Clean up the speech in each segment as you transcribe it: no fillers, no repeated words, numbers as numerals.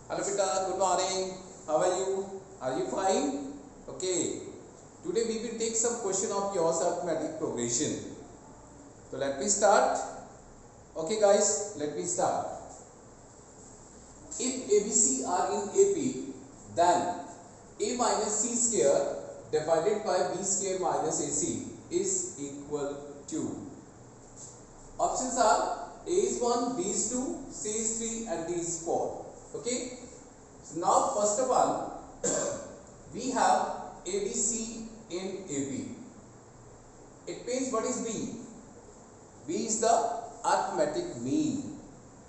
Hello beta, good morning. How are you? Are you fine? Okay. Today we will take some question of yours arithmetic progression. So let me start. Okay guys, let me start. If ABC are in AP, then A minus C square divided by B square minus AC is equal to. Options are A is 1, B is 2, C is 3 and D is 4. Okay. So now first of all we have ABC in AB. It means what is B? B is the arithmetic mean.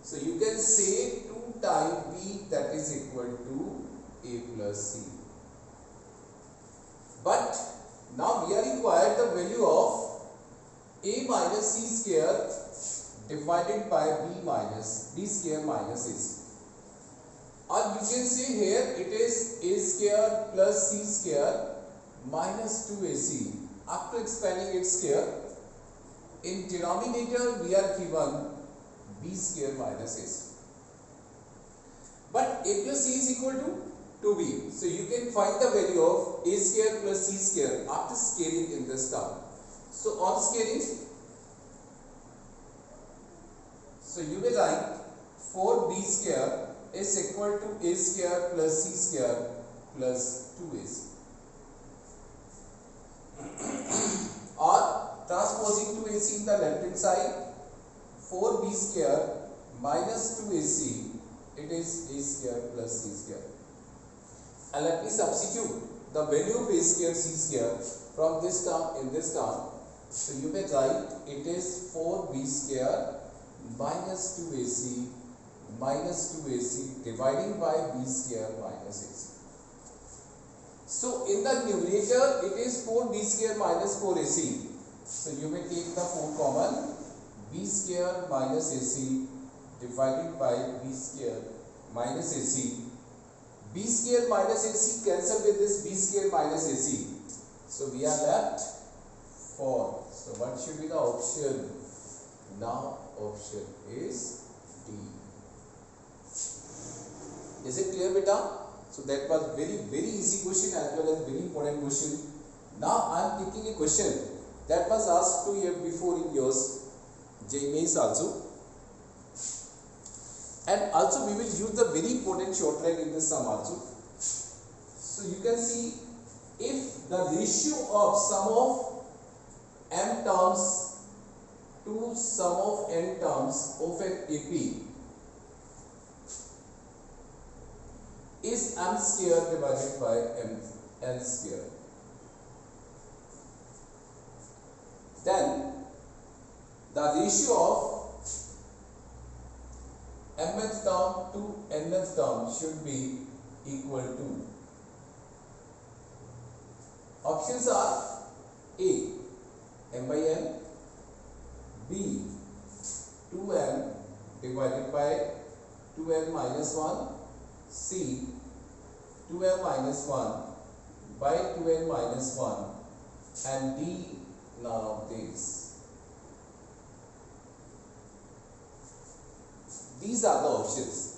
So you can say 2 times B, that is equal to A plus C. But now we are required the value of A minus C square divided by B square minus AC. Or you can say here it is A square plus C square minus 2AC. After expanding its square, in denominator we are given B square minus AC. But A plus C is equal to 2B. So you can find the value of A square plus C square after scaling in this term. So on scaling, so you will write 4B square is equal to A square plus C square plus 2AC. Or transposing 2AC in the left hand side, 4B square minus 2AC, it is A square plus C square. And let me substitute the value of A square C square from this term in this term. So you may write it is 4B square minus 2AC minus 2AC dividing by B square minus AC. So in the numerator it is 4B square minus 4AC. So you may take the 4 common, B square minus AC divided by B square minus AC. B square minus AC cancel with this B square minus AC. So we are left 4. So what should be the option? Now option is D. Is it clear beta? So that was very easy question as well as very important question. Now I am taking a question that was asked 2 years before in yours JEE Mains also. And also we will use the very important shortcut in this sum also. So you can see if the ratio of sum of m terms to sum of n terms of an AP is m square divided by n square, then the ratio of mth term to nth term should be equal to. Options are A m by n, B 2m divided by 2m minus 1, C 2m minus 1 by 2n minus 1 and D none of these. These are the options.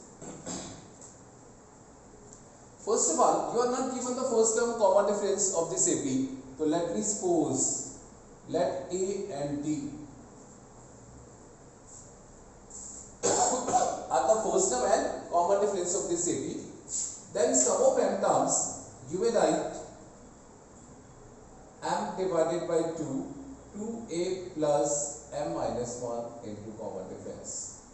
First of all, you are not given the first term common difference of this AP. So let me suppose let A and D are the first term and common difference of this AP. Then sum of m terms, you may write m divided by 2, 2a plus m minus 1 into common difference.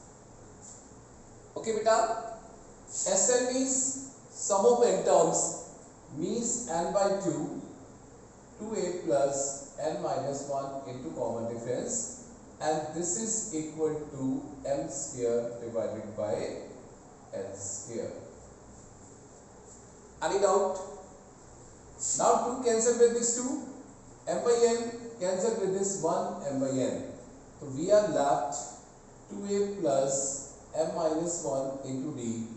Okay beta? SN means sum of n terms means n by 2, 2a plus n minus 1 into common difference, and this is equal to m square divided by n square. Any doubt? Now 2 cancel with this 2, m by n cancel with this 1 m by n. So we are left 2a plus m minus 1 into d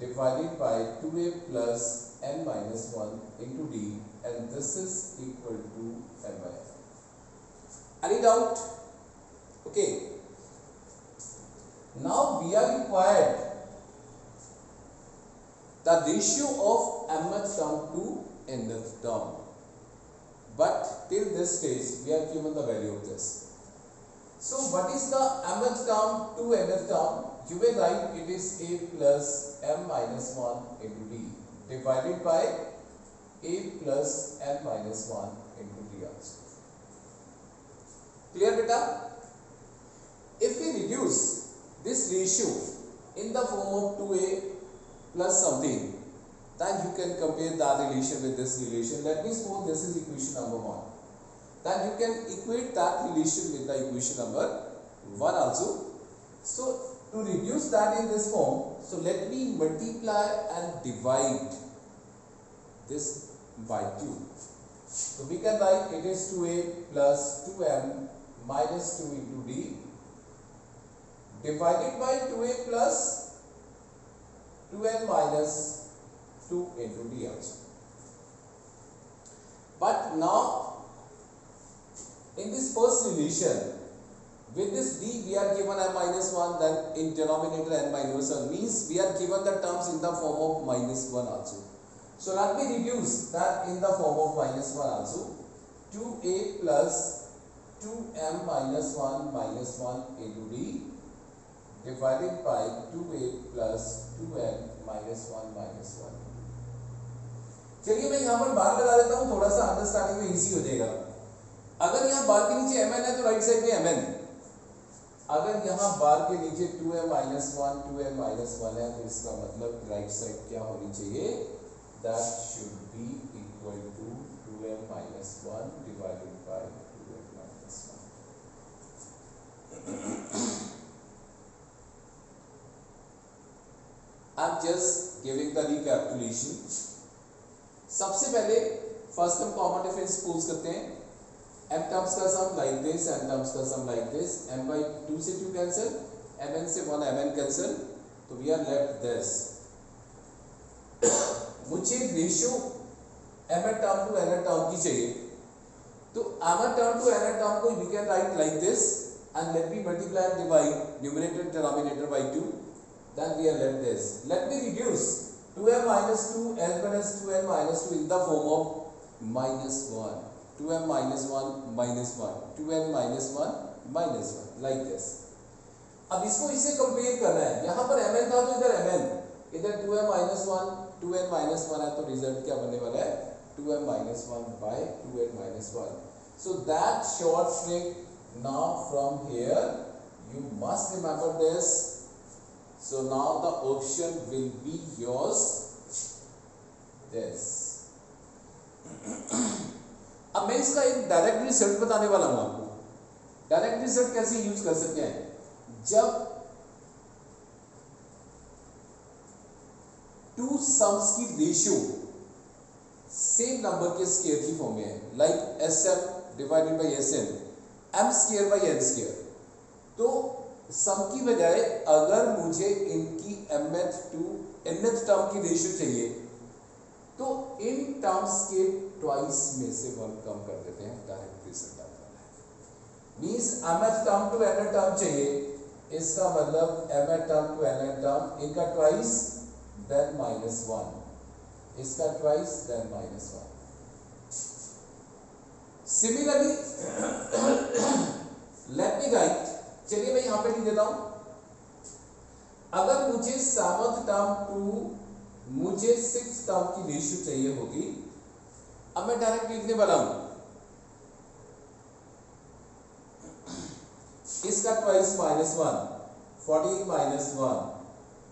divided by 2a plus n minus 1 into d, and this is equal to m by n. Any doubt? Okay. Now we are required the ratio of mth term to nth term. But till this stage we are given the value of this. So what is the mth term to nth term? You may write it is a plus m minus 1 into d divided by a plus n minus 1 into d also. Clear beta? If we reduce this ratio in the form of 2a plus something, then you can compare that relation with this relation. Let me suppose this is equation number 1. Then you can equate that relation with the equation number 1 also. So to reduce that in this form, so let me multiply and divide this by 2. So we can write it is 2a plus 2m minus 2 into d divided by 2a plus 2n minus 2 into d also. But now in this first relation, with this d we are given m minus 1, then in denominator n minus 1 means we are given the terms in the form of minus 1 also. So let me reduce that in the form of minus 1 also. 2a plus 2m minus 1 into d divided by 2a plus 2n minus 1 चलिए मैं यहाँ पर बार लगा देता हूँ, थोड़ा सा understanding में इजी हो जाएगा. अगर यहाँ बार के नीचे mn है तो राइट साइड में mn. अगर यहाँ बार के नीचे 2m minus 1 है तो इसका मतलब राइट साइड क्या होनी चाहिए? That should be equal to 2m minus 1 divided by 2m minus 1. I'm just giving the recapitulation. सबसे पहले फर्स्ट हम कॉमन डिफरेंस सपोज करते हैं. m टर्म्स का sum like this, n terms का sum like this, m by 2 से 2 cancel, mn से 1 mn cancel, तो वी आर लेफ्ट दिस. मुझे ratio mth term to nth term की चाहिए, तो mth term to nth term को we can write like this and let me multiply and divide numerator and denominator by 2, then we are left this. Let me reduce 2m minus 2 as well as 2n minus 2 in the form of minus 1. 2m minus 1 minus 1, 2n minus 1 minus 1 like this. अब इसको इससे compare करना है. यहाँ पर mn था तो इधर mn, इधर 2m minus 1 2n minus 1 है, तो रिजल्ट क्या बनने वाला है? 2m minus 1 by 2n minus 1. So that short trick, now from here you must remember this. So now the option will be yours this. अब मैं इसका एक डायरेक्ट रिजल्ट बताने वाला हूं आपको. डायरेक्ट रिजल्ट कैसे यूज कर सकते हैं? जब टू सम्स की रेशियो सेम नंबर के स्क्वायर की फॉर्म में है, like sm divided by sn, m square by n square. तो सम की बजाय अगर मुझे इनकी mth टू nth टर्म की रेशियो चाहिए, तो इन टर्म्स के ट्वाइस में से 1 कम कर देते हैं, डायरेक्ट रिजल्ट आता है. Means mth term to nth term चाहिए, इसका मतलब mth term to nth term इनका ट्वाइस देन माइनस 1, इसका twice then minus 1. Similarly let me write, चलिए मैं यहां पे लिख देता हूं. अगर मुझे 7th टर्म टू मुझे 6th टर्म की रेशियो चाहिए होगी, अब मैं डायरेक्ट लिखने वाला हूं. इसका ट्वाइस माइनस 1, 14 माइनस 1,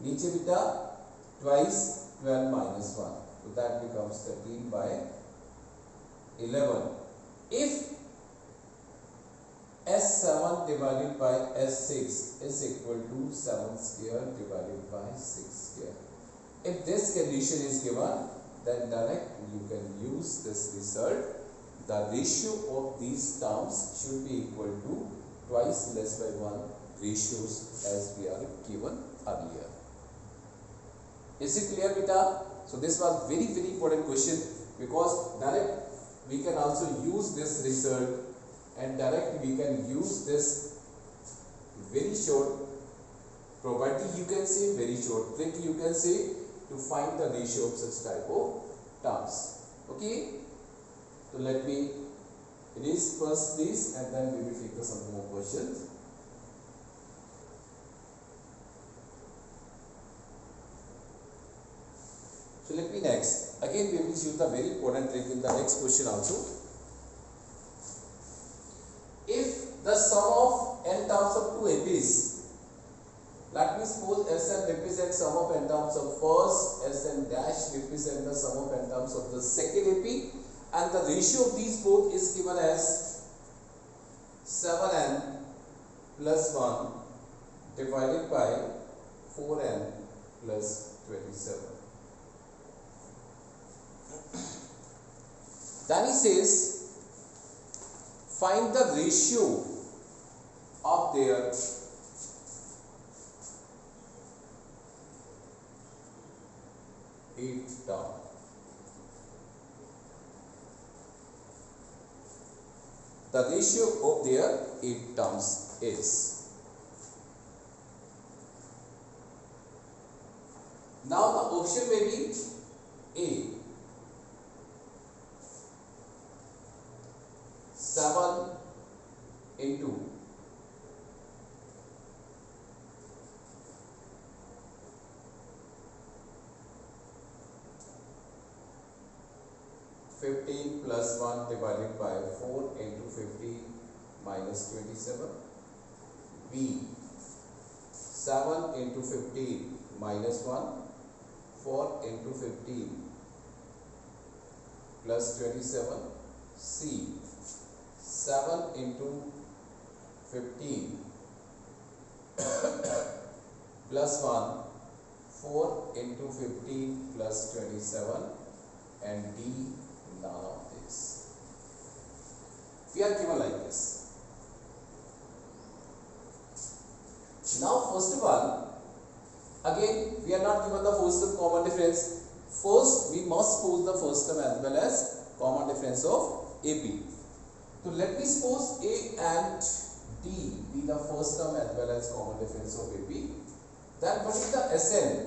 नीचे बेटा ट्वाइस 12 माइनस 1, तो that becomes 13 by 11. If S7 divided by S6 is equal to 7 square divided by 6 square. If this condition is given, then direct you can use this result. The ratio of these terms should be equal to twice less by 1 ratios as we are given earlier. Is it clear, beta? So this was very important question, because direct we can also use this result, and direct we can use this very short property, you can say very short trick, you can say, to find the ratio of such type of terms. Okay, so let me erase first this and then we will take some more questions. So let me next, again we will use the very important trick in the next question also. If the sum of n terms of two APs, let me suppose Sn represents sum of n terms of first, Sn dash represents the sum of n terms of the second AP, and the ratio of these both is given as 7n plus 1 divided by 4n plus 27. Then he says, find the ratio of their eighth term. The ratio of their 8 terms is. Now the option may be A, 7 into 15 plus 1 divided by 4 into 15 minus 27. B, 7 into 15 minus 1, 4 into 15 plus 27. C, 7 into 15 plus 1, 4 into 15 plus 27, and D, none of this. We are given like this. Now first of all, again we are not given the first term common difference. First we must suppose the first term as well as common difference of AP. So let me suppose A and D be the first term as well as common difference of AP. Then what is the Sn?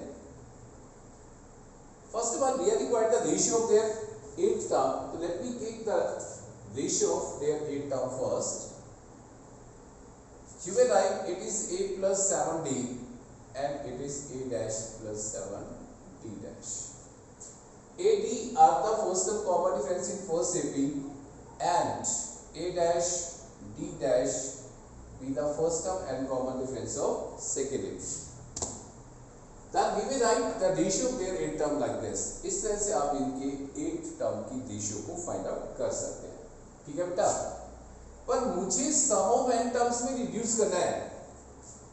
First of all, we are required the ratio of their 8th term. So let me take the ratio of their 8th term first. You may write it is A plus 7D and it is A dash plus 7D dash. AD are the first term common difference in first AP, and A dash D dash be the first term and common difference of second AP. Then we will write the ratio of their 8 term like this. इस तरह से आप इनके 8 term की ratio को find out कर सकते हैं. ठीक है बेटा, पर मुझे सम ऑफ n टर्म्स में रिड्यूस करना है.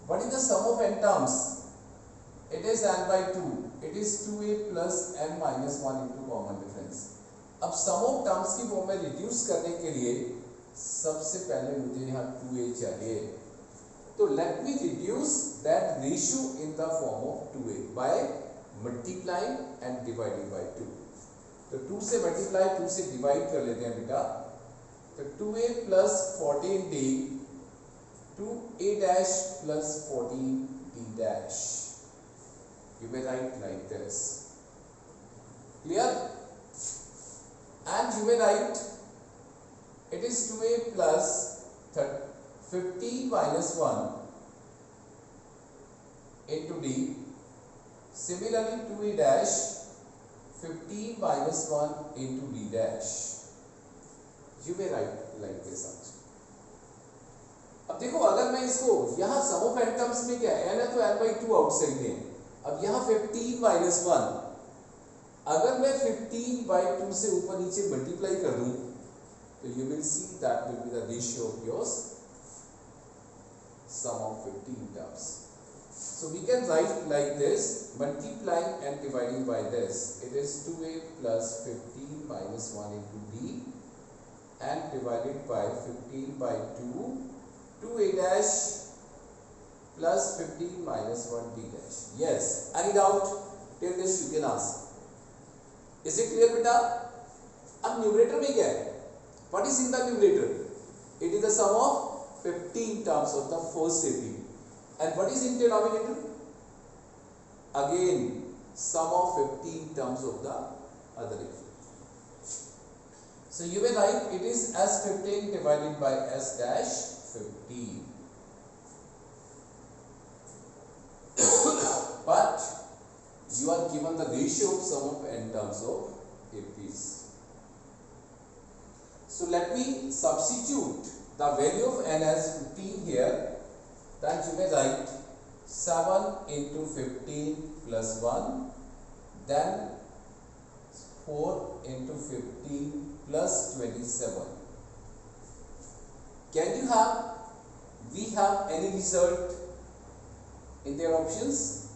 What is the sum of n terms? It is n by 2. It is 2a plus n minus 1 into common difference. अब सम ऑफ टर्म्स की फॉर्म में रिड्यूस करने के लिए सबसे पहले मुझे यहाँ 2a चाहिए. तो let me reduce that ratio in the form of 2a by multiplying and dividing by 2. तो 2 से मल्टीप्लाई 2 से डिवाइड कर लेते हैं बेटा. तो 2a plus 14d 2a dash plus 14d dash. You may write like this. Clear? And you may write it is 2a plus 15 minus 1 into d. Similarly 2a dash 15 minus 1 into d dash. You may write like this also. अब देखो, अगर मैं इसको यहाँ सम of n terms में क्या है, n है तो n by 2 आउटसाइड में. अब यहाँ 15 minus 1, अगर मैं 15 by 2 से ऊपर नीचे मल्टीप्लाई कर दूं तो you will see that will be the ratio of yours sum of 15 terms. So we can write like this, multiplying and dividing by this. It is 2a plus 15 minus 1 into d, and divided by 15 by 2, 2a dash plus 15 minus 1 d dash. Yes, any doubt? Till this you can ask. Is it clear beta? अब numerator में क्या है? What is in the numerator? It is the sum of 15 terms of the first AP. And what is in denominator? Again sum of 15 terms of the other AP. So you may write it is S15 divided by S dash 15. But you are given the ratio of sum of n terms of APs. So let me substitute the value of n as 15 here. Then you may write 7 into 15 plus 1, then 4 into 15 plus 27. We have any result in their options?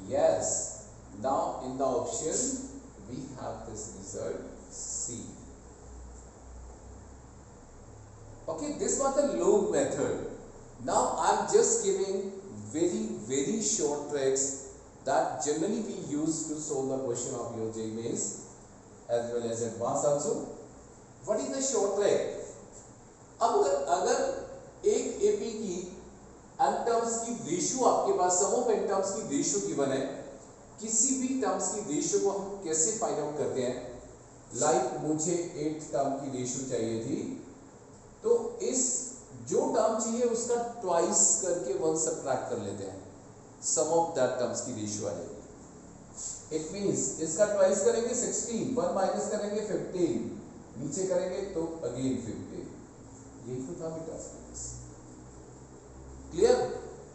Yes. Now in the option we have this result C. Okay, this was the log method. Now I am just giving very short tricks that generally we use to solve the question of your JEE Mains as well as advanced also. What is the short trick? अब अगर एक AP की n terms की ratio आपके पास सम of n terms की ratio given है, किसी भी टर्म्स की रेशियो को हम कैसे फाइंड आउट करते हैं? लाइक मुझे 8 टर्म की रेशियो चाहिए थी, तो इस जो टर्म चाहिए उसका ट्वाइस करके 1 सबट्रैक्ट कर लेते हैं, सम ऑफ दैट टर्म्स की रेशियो आ जाएगी। इट मींस इसका ट्वाइस करेंगे 16, 1 माइनस करेंगे 15, नीचे करेंगे तो अगेन 15। यही तो था बेटा। क्लियर?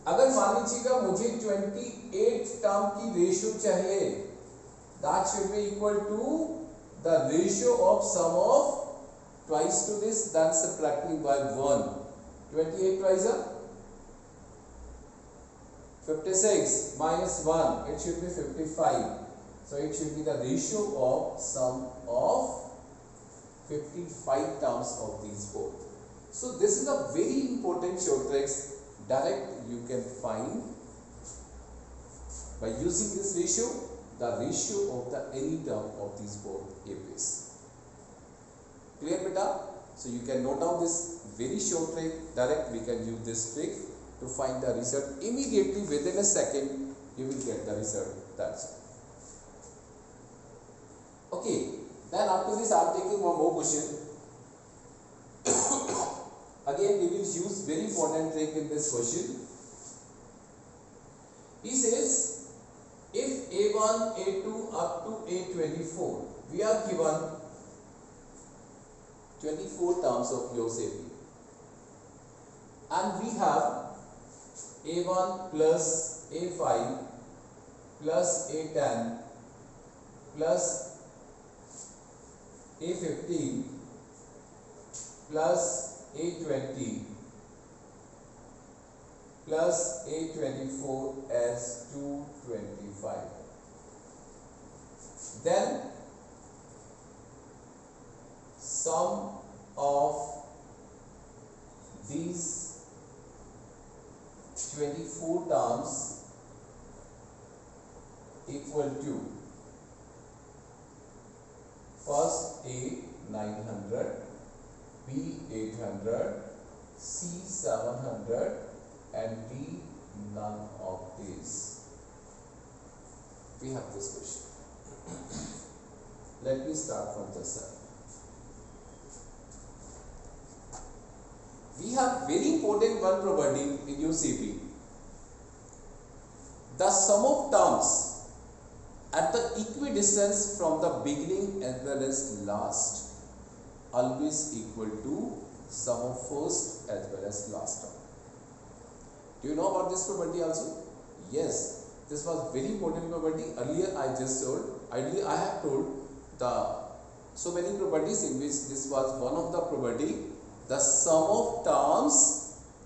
अगर मान लीजिएगा मुझे 28 टर्म की रेशियो चाहिए, that should be equal to the ratio of sum of twice to this, then subtracting by 1. 28 twice are 56 minus 1, it should be 55. So it should be the ratio of sum of 55 terms of these both. So this is a very important short tricks. Direct you can find by using this ratio the ratio of the any term of these both APs. Clear beta? So you can note down this very short trick. Direct we can use this trick to find the result immediately within a second. You will get the result. That's it. Okay. Then after this I am taking one more question. Again we will use very important trick in this question. He says if A1, A2 up to A24 we are given 24 terms of yours AP, and we have A1 plus A5 plus A10 plus A15 plus A20 plus A24 as 225. Then sum of these 24 terms equal to first A 900, B 800, C 700 and D none of these. We have this question. Let me start from this side. We have very important one property in UCP. The sum of terms at the equidistance from the beginning as well as last always equal to sum of first as well as last term. Do you know about this property also? Yes, this was very important property. Earlier I have told the so many properties in which this was one of the property. The sum of terms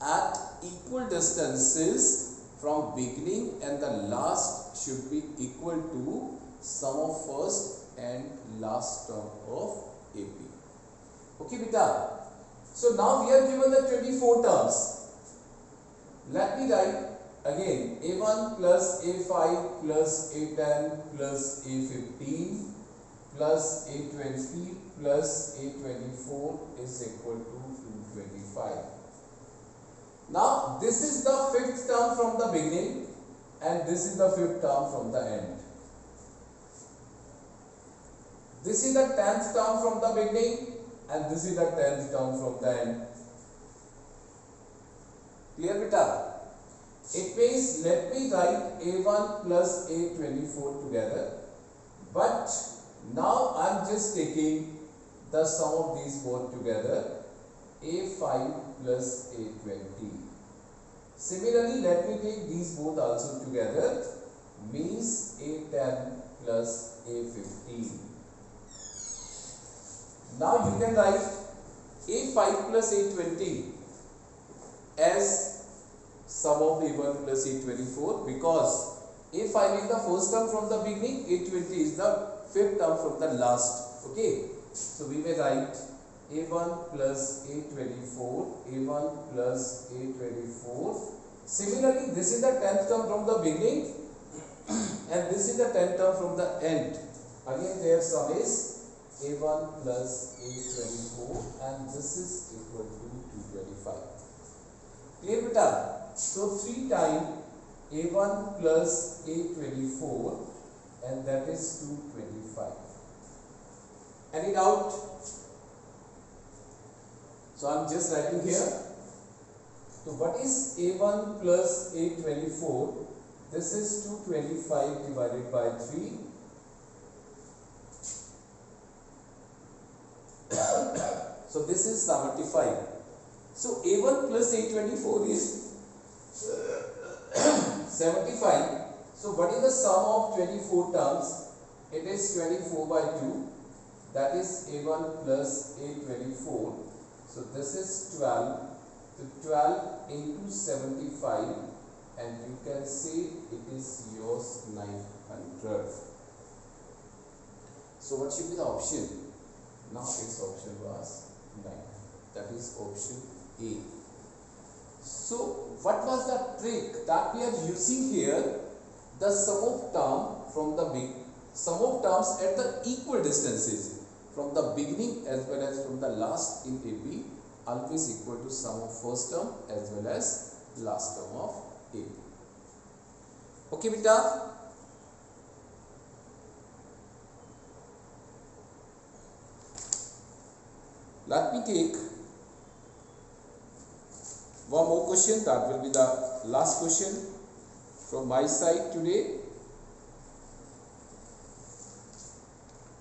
at equal distances from beginning and the last should be equal to sum of first and last term of AP. Okay, beta. So now we are given the 24 terms. Let me write again A1 plus A5 plus A10 plus A15 plus A20 plus A24 is equal to 225. Now this is the fifth term from the beginning and this is the fifth term from the end. This is the 10th term from the beginning and this is the 10th term from the end. Clear beta? It means let me write A1 plus A24 together, but now I am just taking the sum of these both together, A5 plus A20. Similarly, let me take these both also together, means A10 plus A15. Now you can write A5 plus A20 as sum of A1 plus A24, because A5 is the first term from the beginning, A20 is the fifth term from the last. Okay, so we may write A1 plus A24, A1 plus A24. Similarly, this is the 10th term from the beginning and this is the 10th term from the end. Again their sum is A1 plus A24 and this is equal to 225. Clear beta? So 3 times A1 plus A24 and that is 225. Any doubt? So I am just writing here. So what is A1 plus A24? This is 225 divided by 3. So this is 75. So A1 plus A24 is 75. So what is the sum of 24 terms? It is 24 by 2. That is A1 plus A24. So this is 12. So 12 into 75 and you can say it is yours 900. So what should be the option? Now its option was 9. That is option A. So what was the trick that we are using here? The sum of term from the sum of terms at the equal distances from the beginning as well as from the last in AP always equal to sum of first term as well as last term of AP. Okay beta? Let me take one more question, that will be the last question from my side today,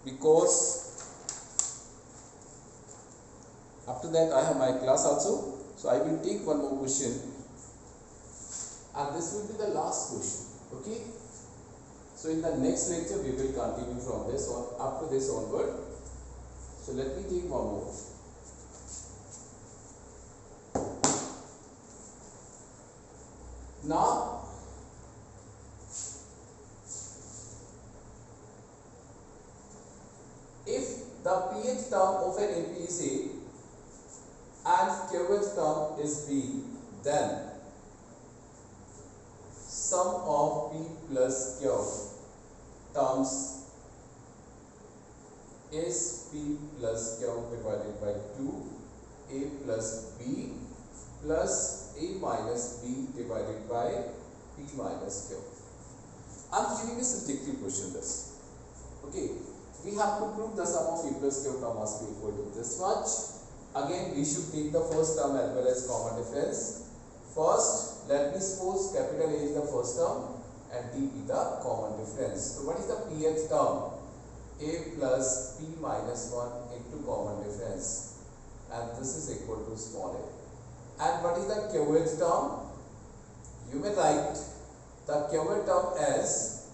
because after that I have my class also. So I will take one more question and this will be the last question. Okay. So in the next lecture we will continue from this on up to this onward. So let me take one more. Now if the pth term of an AP is A and qth term is B, then sum of P plus Q terms is P plus Q divided by 2, A plus B plus A minus B divided by P minus Q. I am giving a subjective question this. Okay, we have to prove the sum of P plus Q term must be equal to this much. Again, we should take the first term as well as common difference. First, let me suppose capital A is the first term and D is the common difference. So what is the pth term? A plus P minus 1 into common difference, and this is equal to small a. And what is the qth term? You may write the qth term as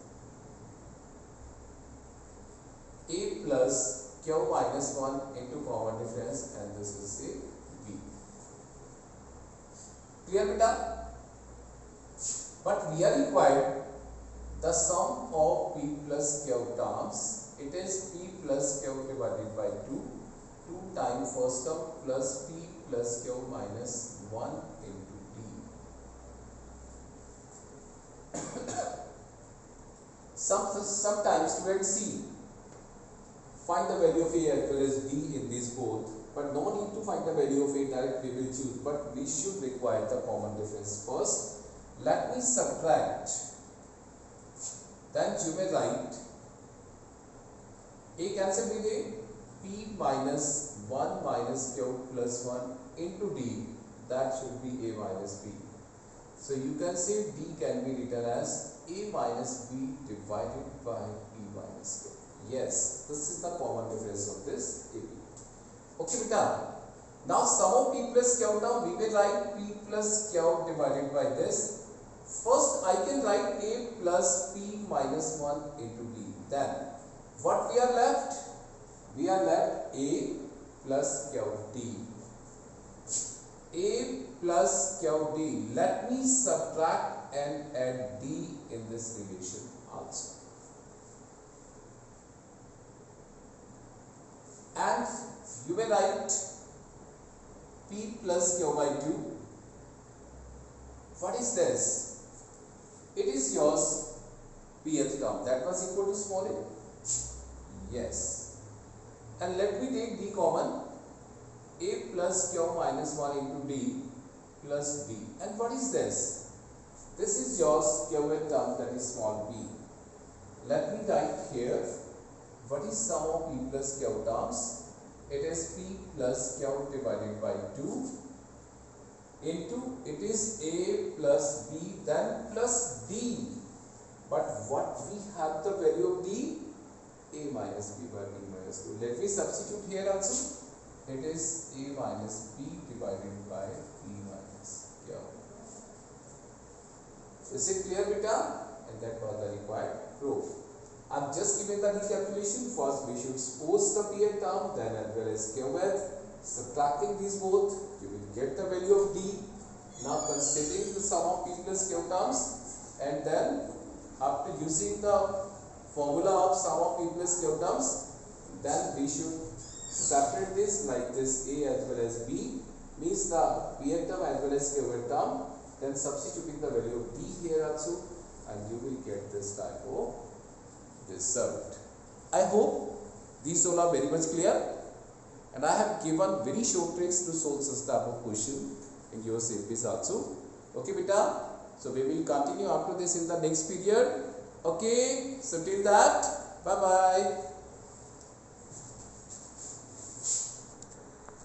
A plus Q minus 1 into common difference, and this is a B. Clear beta? But we are required the sum of P plus Q terms. It is P plus Q divided by 2 times first term plus P plus Q minus 1 into D. Sometimes students see find the value of A as well as D in these both, but no need to find the value of A directly, we will choose, but we should require the common difference first. Let me subtract then you may write A cancel with A, P minus 1 minus Q plus 1 into D, that should be A minus B. So you can say D can be written as A minus B divided by P minus Q. Yes, this is the common difference of this AB. Okay, beta. Now sum of P plus Q term, we will write P plus Q divided by this. First I can write A plus P minus 1 into D. Then what we are left? We are left A plus Q D. A plus Q D. Let me subtract and add D in this relation also. And you may write P plus Q by 2. What is this? It is yours pth term. That was equal to small a. Yes. And let me take D common. A plus Q minus 1 into D plus B. And what is this? This is yours qth term, that is small b. Let me write here. What is sum of P plus Q terms? It is P plus Q divided by 2 into, it is A plus B then plus D. But what we have the value of D? A minus B by B minus 2. Let me substitute here also. It is A minus B divided by B minus Q. Is it clear, beta? And that was the required proof. I am just giving the recalculation. First we should suppose the pth term, then as well as qth. Subtracting these both, you will get the value of D. Now considering the sum of P plus Q terms, and then after using the formula of sum of P plus Q terms, then we should separate this like this, A as well as B means the pth term as well as qth term, then substituting the value of D here also, and you will get this type of result. I hope these all are very much clear, and I have given very short tricks to solve such type of question in your CPs also. Okay, beta. So we will continue after this in the next period. Okay, so till that, bye bye.